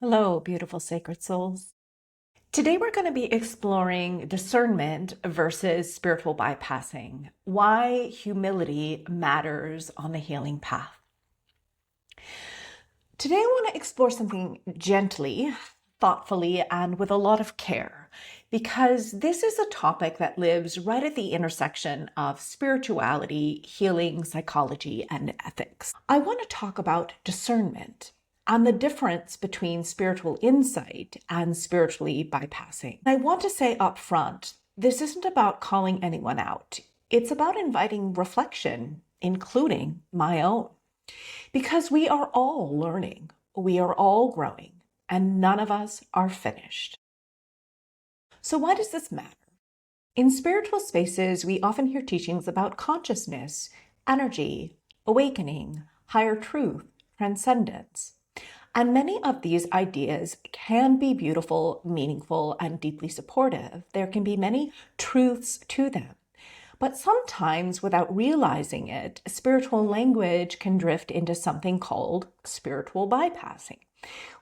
Hello, beautiful sacred souls. Today we're going to be exploring discernment versus spiritual bypassing, why humility matters on the healing path. Today I want to explore something gently, thoughtfully, and with a lot of care, because this is a topic that lives right at the intersection of spirituality, healing, psychology, and ethics. I want to talk about discernment and the difference between spiritual insight and spiritually bypassing. I want to say up front, this isn't about calling anyone out. It's about inviting reflection, including my own. Because we are all learning, we are all growing, and none of us are finished. So why does this matter? In spiritual spaces, we often hear teachings about consciousness, energy, awakening, higher truth, transcendence. And many of these ideas can be beautiful, meaningful, and deeply supportive. There can be many truths to them. But sometimes, without realizing it, spiritual language can drift into something called spiritual bypassing,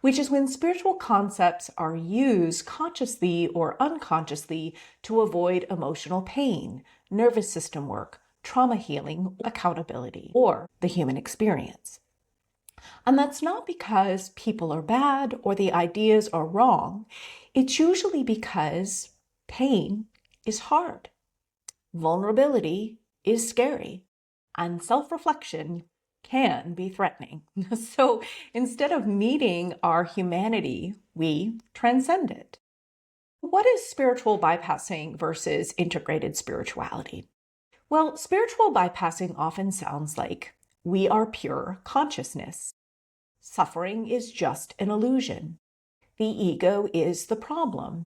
which is when spiritual concepts are used consciously or unconsciously to avoid emotional pain, nervous system work, trauma healing, accountability, or the human experience. And that's not because people are bad or the ideas are wrong. It's usually because pain is hard. Vulnerability is scary, and self-reflection can be threatening. So instead of meeting our humanity, we transcend it. What is spiritual bypassing versus integrated spirituality? Well, spiritual bypassing often sounds like we are pure consciousness. Suffering is just an illusion. The ego is the problem.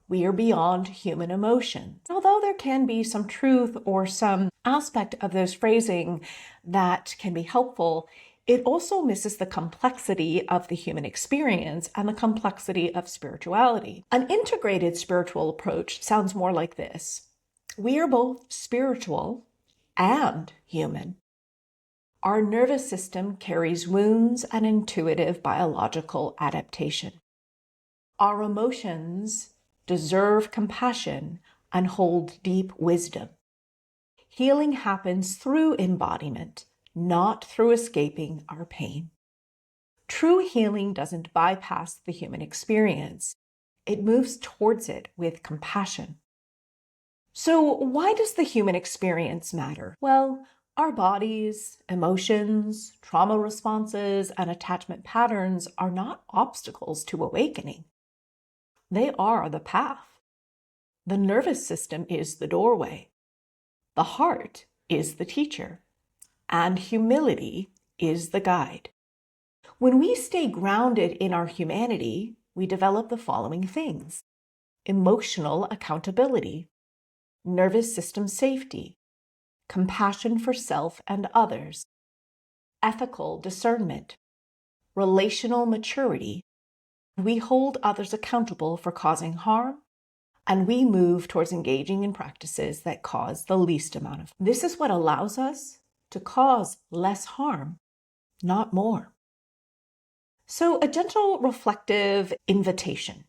We are beyond human emotion. Although there can be some truth or some aspect of those phrasing that can be helpful, it also misses the complexity of the human experience and the complexity of spirituality. An integrated spiritual approach sounds more like this. We are both spiritual and human. Our nervous system carries wounds and intuitive biological adaptation. Our emotions deserve compassion and hold deep wisdom. Healing happens through embodiment, not through escaping our pain. True healing doesn't bypass the human experience. It moves towards it with compassion. So why does the human experience matter? Well, our bodies, emotions, trauma responses, and attachment patterns are not obstacles to awakening. They are the path. The nervous system is the doorway. The heart is the teacher. And humility is the guide. When we stay grounded in our humanity, we develop the following things: emotional accountability, nervous system safety, compassion for self and others, ethical discernment, relational maturity. We hold others accountable for causing harm, and we move towards engaging in practices that cause the least amount of harm. This is what allows us to cause less harm, not more. So, a gentle reflective invitation.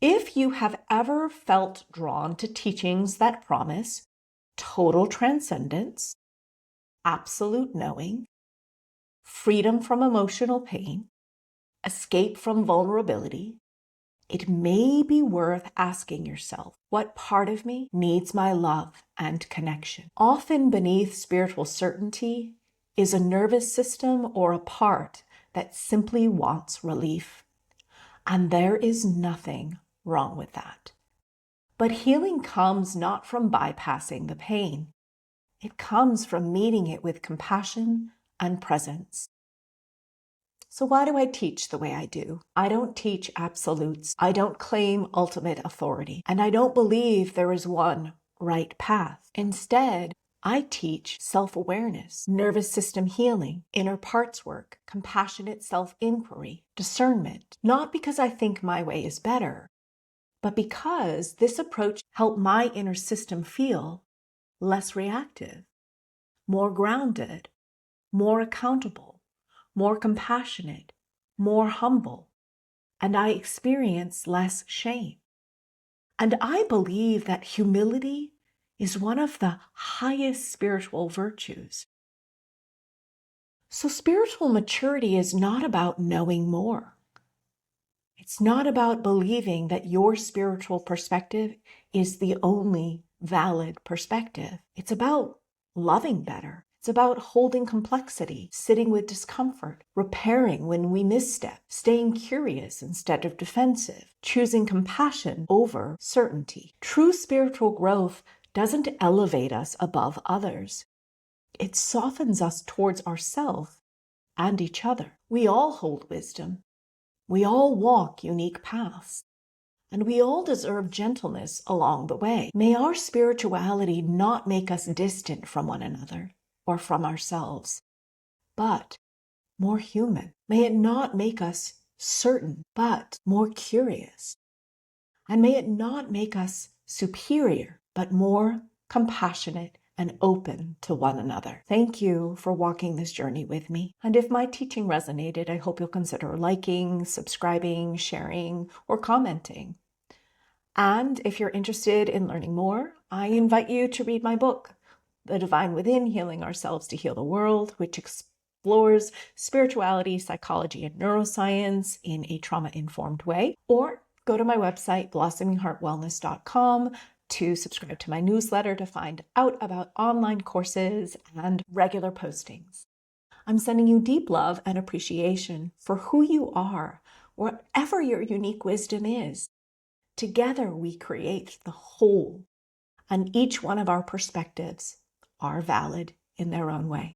If you have ever felt drawn to teachings that promise total transcendence, absolute knowing, freedom from emotional pain, escape from vulnerability, it may be worth asking yourself, what part of me needs my love and connection? Often beneath spiritual certainty is a nervous system or a part that simply wants relief. And there is nothing wrong with that. But healing comes not from bypassing the pain. It comes from meeting it with compassion and presence. So why do I teach the way I do? I don't teach absolutes. I don't claim ultimate authority. And I don't believe there is one right path. Instead, I teach self-awareness, nervous system healing, inner parts work, compassionate self-inquiry, discernment, not because I think my way is better, but because this approach helped my inner system feel less reactive, more grounded, more accountable, more compassionate, more humble. and I experience less shame. And I believe that humility is one of the highest spiritual virtues. So spiritual maturity is not about knowing more. It's not about believing that your spiritual perspective is the only valid perspective. It's about loving better. It's about holding complexity, sitting with discomfort, repairing when we misstep, staying curious instead of defensive, choosing compassion over certainty. True spiritual growth doesn't elevate us above others. It softens us towards ourselves and each other. We all hold wisdom. We all walk unique paths. And we all deserve gentleness along the way. May our spirituality not make us distant from one another or from ourselves, but more human. May it not make us certain, but more curious. And may it not make us superior, but more compassionate and open to one another. Thank you for walking this journey with me. And if my teaching resonated, I hope you'll consider liking, subscribing, sharing, or commenting. And if you're interested in learning more, I invite you to read my book, The Divine Within: Healing Ourselves to Heal the World, which explores spirituality, psychology, and neuroscience in a trauma-informed way. Or go to my website, blossomingheartwellness.com, to subscribe to my newsletter to find out about online courses and regular postings. I'm sending you deep love and appreciation for who you are, wherever your unique wisdom is. Together we create the whole, and each one of our perspectives are valid in their own way.